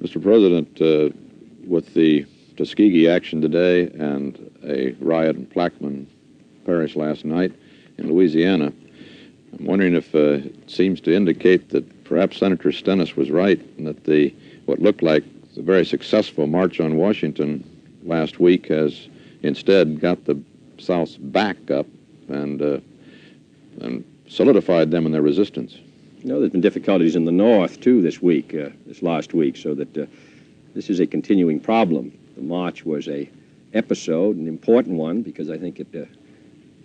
Mr. President, with the Tuskegee action today and a riot in Plaquemine Parish last night in Louisiana, I'm wondering if it seems to indicate that perhaps Senator Stennis was right and that what looked like the very successful march on Washington last week has instead got the South's back up and solidified them in their resistance. You know, there's been difficulties in the North, too, this last week, so that this is a continuing problem. The march was an episode, an important one, because I think it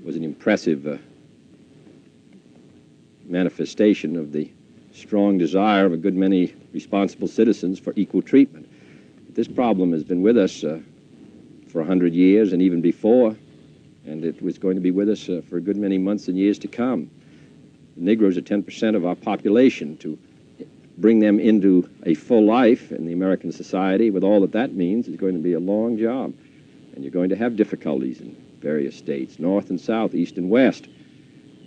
was an impressive manifestation of the strong desire of a good many responsible citizens for equal treatment. But this problem has been with us for 100 years and even before, and it was going to be with us for a good many months and years to come. The Negroes are 10% of our population. To bring them into a full life in the American society with all that means is going to be a long job. And you're going to have difficulties in various states, North and South, East and West.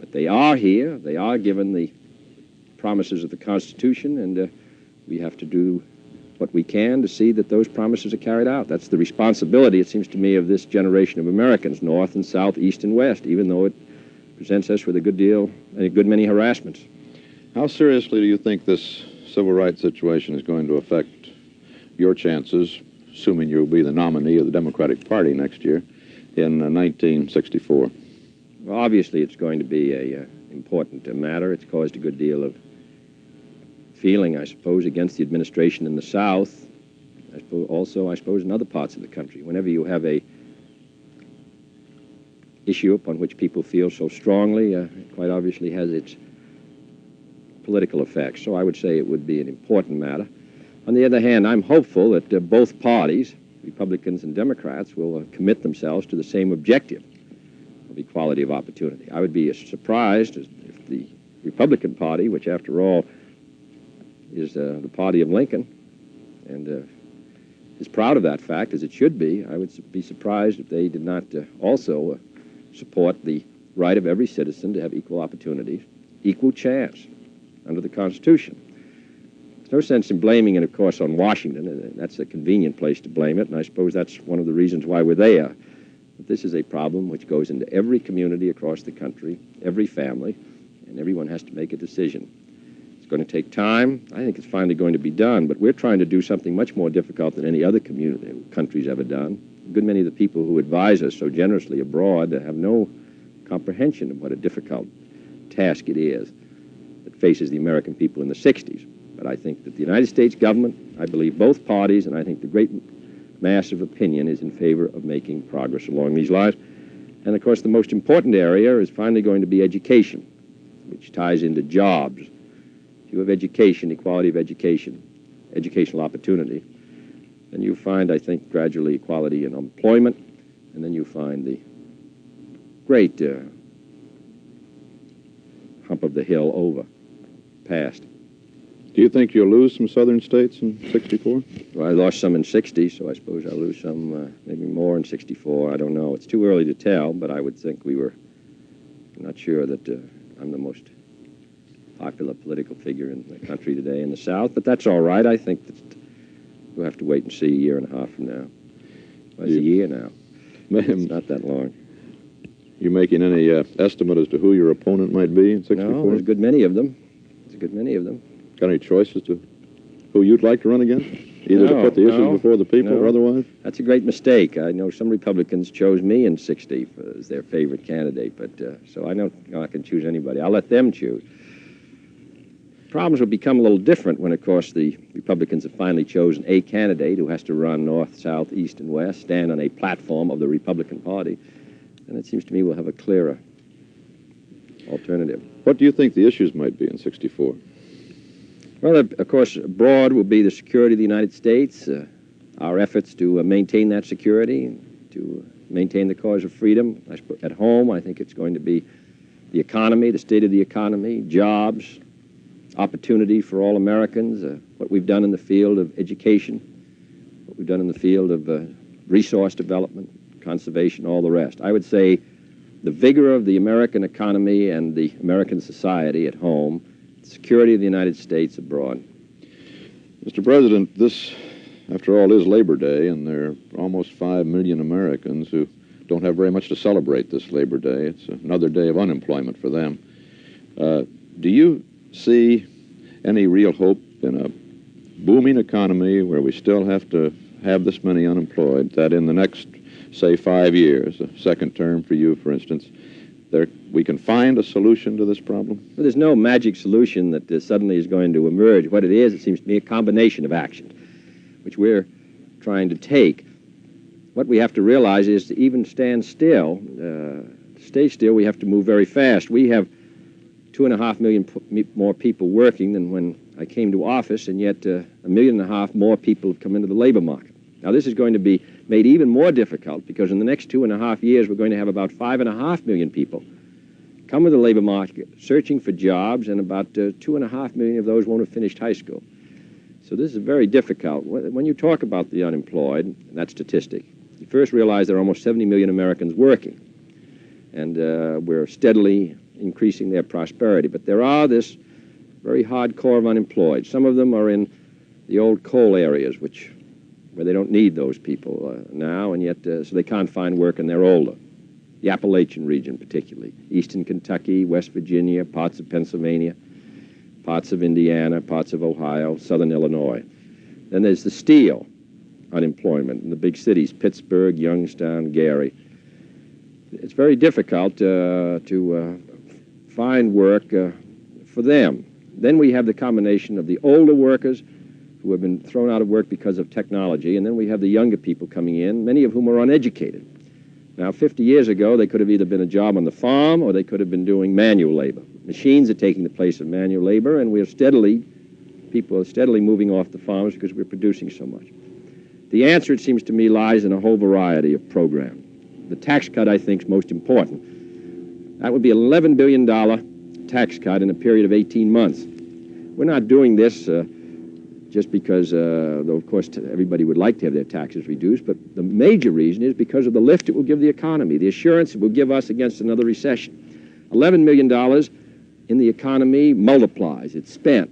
But they are here. They are given the promises of the Constitution, and we have to do what we can to see that those promises are carried out. That's the responsibility, it seems to me, of this generation of Americans, North and South, East and West, even though it presents us with a good many harassments. How seriously do you think this civil rights situation is going to affect your chances, assuming you'll be the nominee of the Democratic Party next year, in 1964? Well, obviously it's going to be an important matter. It's caused a good deal of feeling, I suppose, against the administration in the South, I suppose, in other parts of the country. Whenever you have a issue upon which people feel so strongly, it quite obviously has its political effects. So I would say it would be an important matter. On the other hand, I'm hopeful that both parties, Republicans and Democrats, will commit themselves to the same objective of equality of opportunity. I would be surprised if the Republican Party, which after all is the party of Lincoln and is proud of that fact, as it should be, I would be surprised if they did not also support the right of every citizen to have equal opportunities, equal chance under the Constitution. There's no sense in blaming it, of course, on Washington. That's a convenient place to blame it, and I suppose that's one of the reasons why we're there. But this is a problem which goes into every community across the country, every family, and everyone has to make a decision. It's going to take time. I think it's finally going to be done, but we're trying to do something much more difficult than any other country's ever done. A good many of the people who advise us so generously abroad have no comprehension of what a difficult task it is that faces the American people in the 60s. But I think that the United States government, I believe both parties, and I think the great mass of opinion is in favor of making progress along these lines. And of course, the most important area is finally going to be education, which ties into jobs. If you have education, equality of education, educational opportunity, then you find, I think, gradually equality in employment, and then you find the great hump of the hill past. Do you think you'll lose some southern states in 64? Well, I lost some in 60, so I suppose I'll lose some, maybe more in 64. I don't know. It's too early to tell, but I would think I'm not sure that I'm the most popular political figure in the country today in the South, but that's all right. I think that we'll have to wait and see a year and a half from now. Well, it's a year now. It's not that long. You making any estimate as to who your opponent might be in 64? No, there's a good many of them. Got any choices to who you'd like to run against? Either to put the issues before the people or otherwise? That's a great mistake. I know some Republicans chose me in 60 as their favorite candidate, but so I know I can choose anybody. I'll let them choose. Problems will become a little different when, of course, the Republicans have finally chosen a candidate who has to run North, South, East, and West, stand on a platform of the Republican Party, and it seems to me we'll have a clearer alternative. What do you think the issues might be in 64? Well, of course, abroad will be the security of the United States, our efforts to maintain that security, to maintain the cause of freedom. At home, I think it's going to be the economy, the state of the economy, jobs, opportunity for all Americans, what we've done in the field of education, what we've done in the field of resource development, conservation, all the rest. I would say the vigor of the American economy and the American society at home, the security of the United States abroad. Mr. President, this, after all, is Labor Day, and there are almost 5 million Americans who don't have very much to celebrate this Labor Day. It's another day of unemployment for them. Do you see any real hope in a booming economy where we still have to have this many unemployed, that in the next, say, 5 years, a second term for you, for instance, we can find a solution to this problem? Well, there's no magic solution that suddenly is going to emerge. What it is, it seems to me, a combination of actions, which we're trying to take. What we have to realize is to even stand still, stay still, we have to move very fast. We have 2.5 million more people working than when I came to office, and yet 1.5 million more people have come into the labor market. Now, this is going to be made even more difficult because in the next 2.5 years, we're going to have about 5.5 million people come to the labor market searching for jobs, and about 2.5 million of those won't have finished high school. So this is very difficult. When you talk about the unemployed, that statistic, you first realize there are almost 70 million Americans working, and we're steadily increasing their prosperity. But there are this very hard core of unemployed. Some of them are in the old coal areas, where they don't need those people now, and yet so they can't find work and they're older. The Appalachian region particularly, eastern Kentucky, West Virginia, parts of Pennsylvania, parts of Indiana, parts of Ohio, southern Illinois. Then there's the steel unemployment in the big cities, Pittsburgh, Youngstown, Gary. It's very difficult to find work for them. Then we have the combination of the older workers who have been thrown out of work because of technology, and then we have the younger people coming in, many of whom are uneducated. Now, 50 years ago, they could have either been a job on the farm or they could have been doing manual labor. Machines are taking the place of manual labor, and people are steadily moving off the farms because we're producing so much. The answer, it seems to me, lies in a whole variety of programs. The tax cut, I think, is most important. That would be an $11 billion tax cut in a period of 18 months. We're not doing this just because, though of course everybody would like to have their taxes reduced, but the major reason is because of the lift it will give the economy, the assurance it will give us against another recession. $11 million in the economy multiplies, it's spent,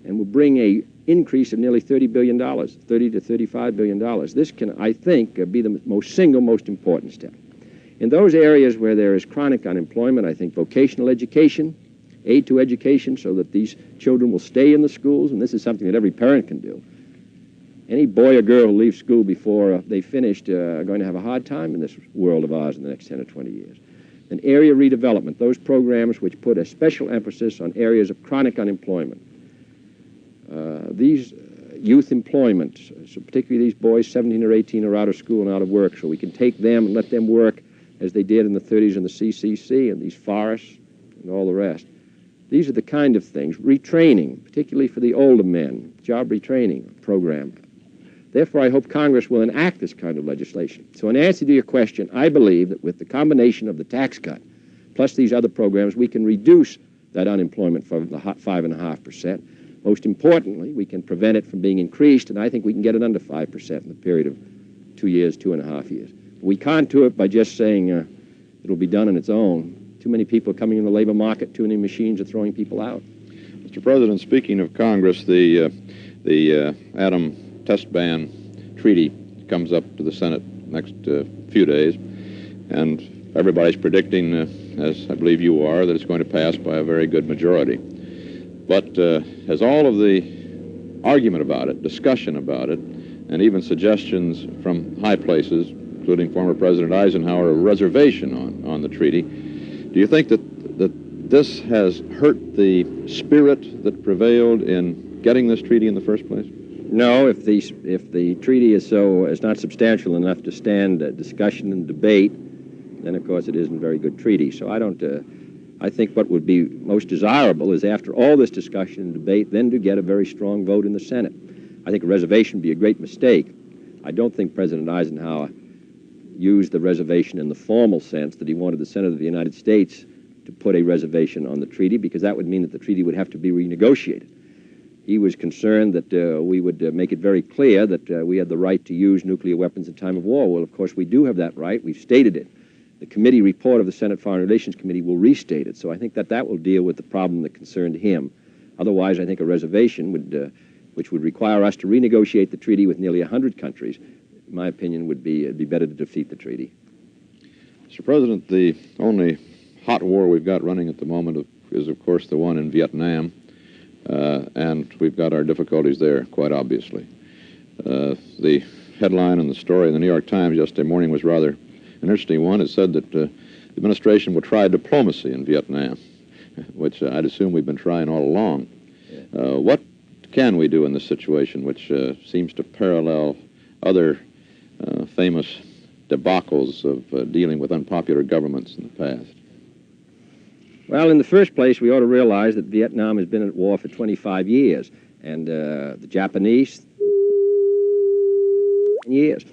and will bring a increase of nearly $30 billion, $30 to $35 billion. This can, I think, be the most important step. In those areas where there is chronic unemployment, I think vocational education, aid to education so that these children will stay in the schools, and this is something that every parent can do. Any boy or girl who leaves school before they finished are going to have a hard time in this world of ours in the next 10 or 20 years. And area redevelopment, those programs which put a special emphasis on areas of chronic unemployment. These youth employment, so particularly these boys 17 or 18 are out of school and out of work, so we can take them and let them work as they did in the 30s in the CCC and these forests and all the rest. These are the kind of things, retraining, particularly for the older men, job retraining program. Therefore, I hope Congress will enact this kind of legislation. So in answer to your question, I believe that with the combination of the tax cut plus these other programs, we can reduce that unemployment from the 5.5%. Most importantly, we can prevent it from being increased, and I think we can get it under 5% in the period of 2 years, 2.5 years. We can't do it by just saying it'll be done on its own. Too many people are coming in the labor market, too many machines are throwing people out. Mr. President, speaking of Congress, the atom test ban treaty comes up to the Senate next few days, and everybody's predicting, as I believe you are, that it's going to pass by a very good majority. But has all of the argument about it, discussion about it, and even suggestions from high places, including former President Eisenhower, a reservation on the treaty, do you think that this has hurt the spirit that prevailed in getting this treaty in the first place? No, if the treaty is not substantial enough to stand discussion and debate, then of course it isn't a very good treaty. So I think what would be most desirable is after all this discussion and debate, then to get a very strong vote in the Senate. I think a reservation would be a great mistake. I don't think President Eisenhower used the reservation in the formal sense that he wanted the Senate of the United States to put a reservation on the treaty, because that would mean that the treaty would have to be renegotiated. He was concerned that we would make it very clear that we had the right to use nuclear weapons in time of war. Well, of course, we do have that right. We've stated it. The committee report of the Senate Foreign Relations Committee will restate it. So I think that will deal with the problem that concerned him. Otherwise, I think a reservation would which would require us to renegotiate the treaty with nearly 100 countries, in my opinion, it'd be better to defeat the treaty. Mr. President, the only hot war we've got running at the moment is, of course, the one in Vietnam, and we've got our difficulties there, quite obviously. The headline in the story in the New York Times yesterday morning was rather an interesting one. It said that the administration will try diplomacy in Vietnam, which I'd assume we've been trying all along. What can we do in this situation, which seems to parallel other famous debacles of dealing with unpopular governments in the past? Well, in the first place, we ought to realize that Vietnam has been at war for 25 years, and the Japanese, years.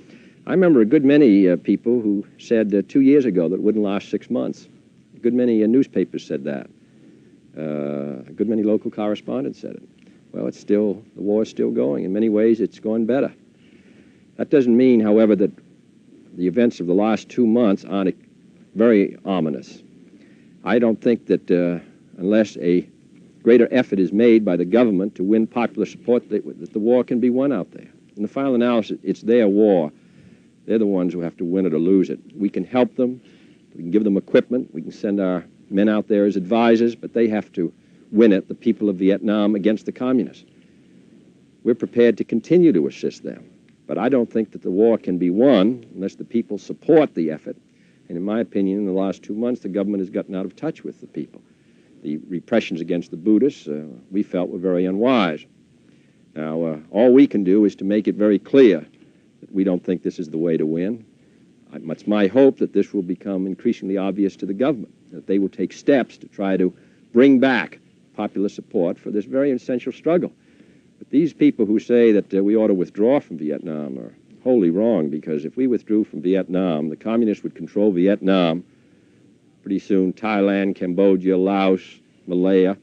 I remember a good many people who said 2 years ago that it wouldn't last 6 months. A good many newspapers said that. A good many local correspondents said it. Well, the war is still going. In many ways, it's gone better. That doesn't mean, however, that the events of the last 2 months aren't very ominous. I don't think that unless a greater effort is made by the government to win popular support, that the war can be won out there. In the final analysis, it's their war. They're the ones who have to win it or lose it. We can help them. We can give them equipment. We can send our men out there as advisors, but they have to win it, the people of Vietnam, against the communists. We're prepared to continue to assist them, but I don't think that the war can be won unless the people support the effort. And in my opinion, in the last 2 months, the government has gotten out of touch with the people. The repressions against the Buddhists, we felt, were very unwise. Now, all we can do is to make it very clear that we don't think this is the way to win. It's my hope that this will become increasingly obvious to the government, that they will take steps to try to bring back popular support for this very essential struggle. But these people who say that we ought to withdraw from Vietnam are wholly wrong, because if we withdrew from Vietnam, the communists would control Vietnam. Pretty soon, Thailand, Cambodia, Laos, Malaya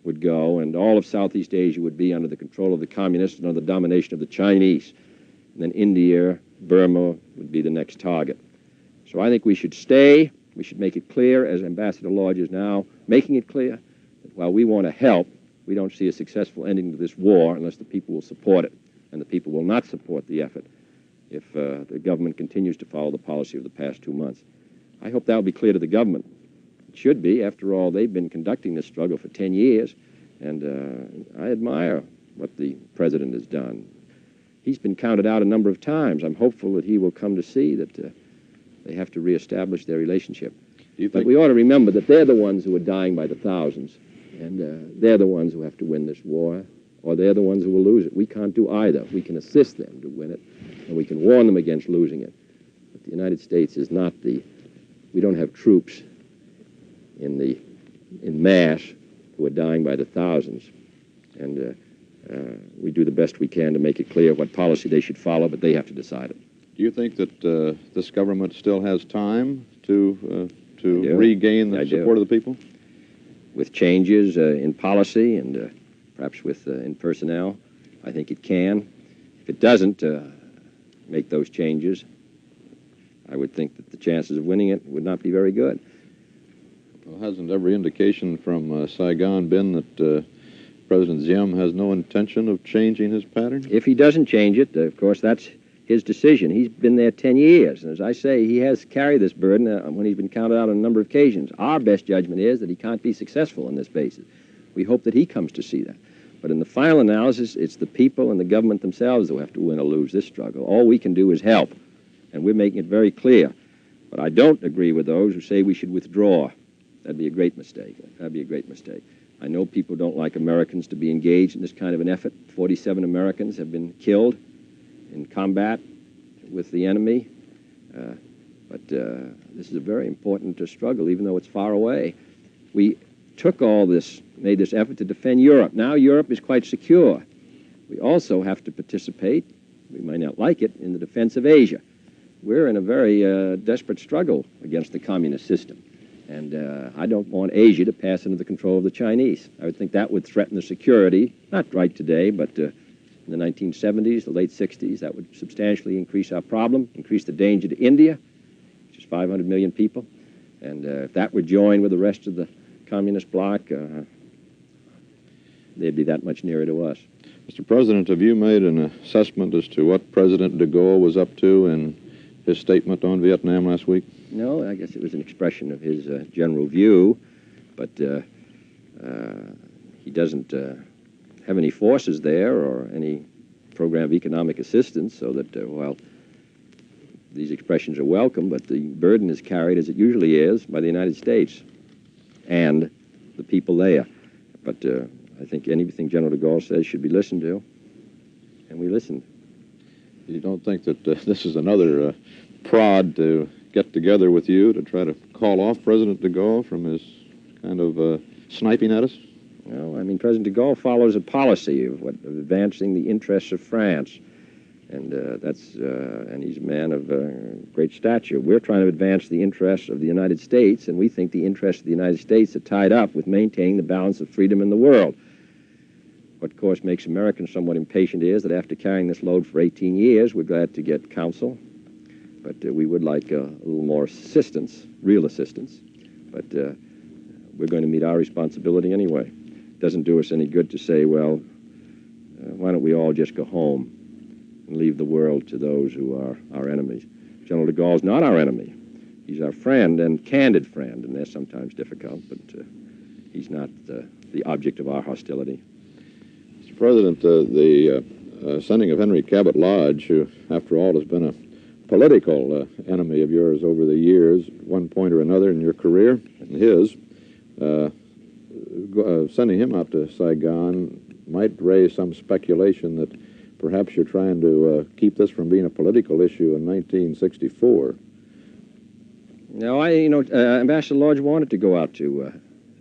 would go, and all of Southeast Asia would be under the control of the communists and under the domination of the Chinese. And then India, Burma would be the next target. So I think we should stay. We should make it clear, as Ambassador Lodge is now making it clear, that while we want to help, we don't see a successful ending to this war unless the people will support it. And the people will not support the effort if the government continues to follow the policy of the past 2 months. I hope that will be clear to the government. It should be. After all, they've been conducting this struggle for 10 years, and I admire what the president has done. He's been counted out a number of times. I'm hopeful that he will come to see that they have to reestablish their relationship. But we ought to remember that they're the ones who are dying by the thousands, and they're the ones who have to win this war, or they're the ones who will lose it. We can't do either. We can assist them to win it, and we can warn them against losing it. But the United States is not we don't have troops in mass who are dying by the thousands. And we do the best we can to make it clear what policy they should follow, but they have to decide it. Do you think that this government still has time to regain the support of the people? With changes in policy and perhaps in personnel, I think it can. If it doesn't make those changes, I would think that the chances of winning it would not be very good. Well, hasn't every indication from Saigon been that President Diem has no intention of changing his pattern? If he doesn't change it, of course, that's his decision. He's been there 10 years, and as I say, he has carried this burden when he's been counted out on a number of occasions. Our best judgment is that he can't be successful on this basis. We hope that he comes to see that. But in the final analysis, it's the people and the government themselves who have to win or lose this struggle. All we can do is help, and we're making it very clear. But I don't agree with those who say we should withdraw. That'd be a great mistake. That'd be a great mistake. I know people don't like Americans to be engaged in this kind of an effort. 47 Americans have been killed in combat with the enemy. But this is a very important struggle, even though it's far away. We took all this, made this effort to defend Europe. Now Europe is quite secure. We also have to participate, we might not like it, in the defense of Asia. We're in a very desperate struggle against the communist system. And I don't want Asia to pass into the control of the Chinese. I would think that would threaten the security, not right today, but in the 1970s, the late 60s, that would substantially increase our problem, increase the danger to India, which is 500 million people. And if that were joined with the rest of the communist bloc, they'd be that much nearer to us. Mr. President, have you made an assessment as to what President de Gaulle was up to in his statement on Vietnam last week? No, I guess it was an expression of his general view, but he doesn't have any forces there or any program of economic assistance, so that, while these expressions are welcome, but the burden is carried, as it usually is, by the United States and the people there. But I think anything General de Gaulle says should be listened to, and we listened. You don't think that this is another prod to get together with you to try to call off President de Gaulle from his kind of sniping at us? No, I mean, President de Gaulle follows a policy of advancing the interests of France, and and he's a man of great stature. We're trying to advance the interests of the United States, and we think the interests of the United States are tied up with maintaining the balance of freedom in the world. What, of course, makes Americans somewhat impatient is that after carrying this load for 18 years, we're glad to get counsel, but we would like a little more assistance, real assistance. But we're going to meet our responsibility anyway. It doesn't do us any good to say, well, why don't we all just go home and leave the world to those who are our enemies. General de Gaulle's not our enemy. He's our friend and candid friend, and they're sometimes difficult, but he's not the object of our hostility. Mr. President, the sending of Henry Cabot Lodge, who, after all, has been a political enemy of yours over the years, at one point or another in your career and his, sending him out to Saigon might raise some speculation that perhaps you're trying to keep this from being a political issue in 1964. No, Ambassador Lodge wanted to go out to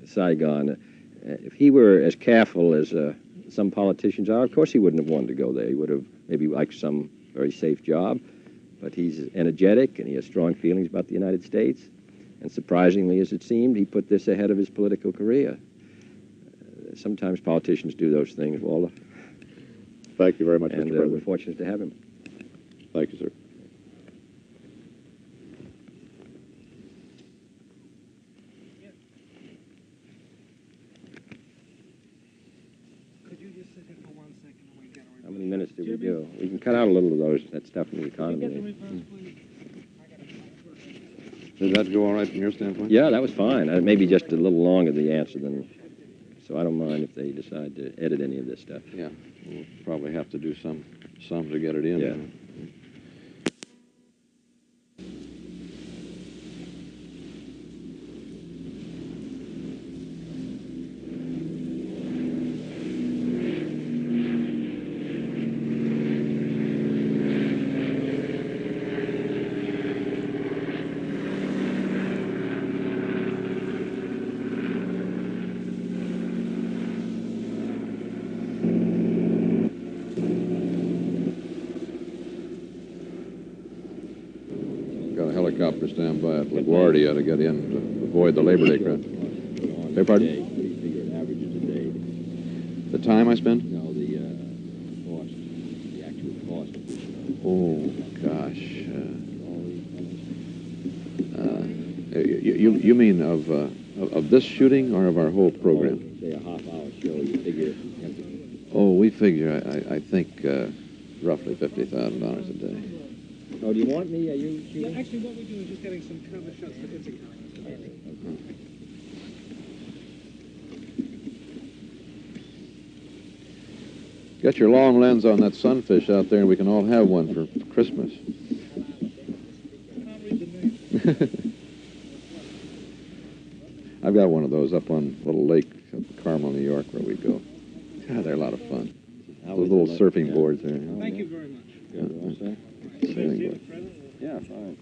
Saigon. If he were as careful as some politicians are, of course he wouldn't have wanted to go there. He would have maybe liked some very safe job. But he's energetic, and he has strong feelings about the United States. And surprisingly, as it seemed, he put this ahead of his political career. Sometimes politicians do those things, Walter. Thank you very much, Mr. President. And we're fortunate to have him. Thank you, sir. Could you just sit here for 1 second and we get a report? How many minutes do we do? We can cut out a little of that stuff in the Can you get the economy. reverse, please? I got a Did that go all right from your standpoint? Yeah, that was fine. Maybe just a little longer, the answer, than... So I don't mind if they decide to edit any of this stuff. Yeah, we'll probably have to do some to get it in. Yeah. Got a helicopter stand by at LaGuardia to get in to avoid the Labor Day crowd. Beg pardon? What do you figure it averages a day? The time I spend? No, the cost, the actual cost of this. Oh, gosh. You mean of this shooting or of our whole program? Say a half-hour show, you figure... Oh, we figure, I think, roughly $50,000 a day. Oh, do you want me? Are you shooting? Yeah, actually, what we're doing is just getting some cover shots for Ithaca. Get your long lens on that sunfish out there, and we can all have one for Christmas. Can't read the name. I've got one of those up on a little lake up in Carmel, New York, where we go. God, they're a lot of fun. Those little surfing boards there. Thank you very much. Good, all set? Sailing board. Yeah, fine.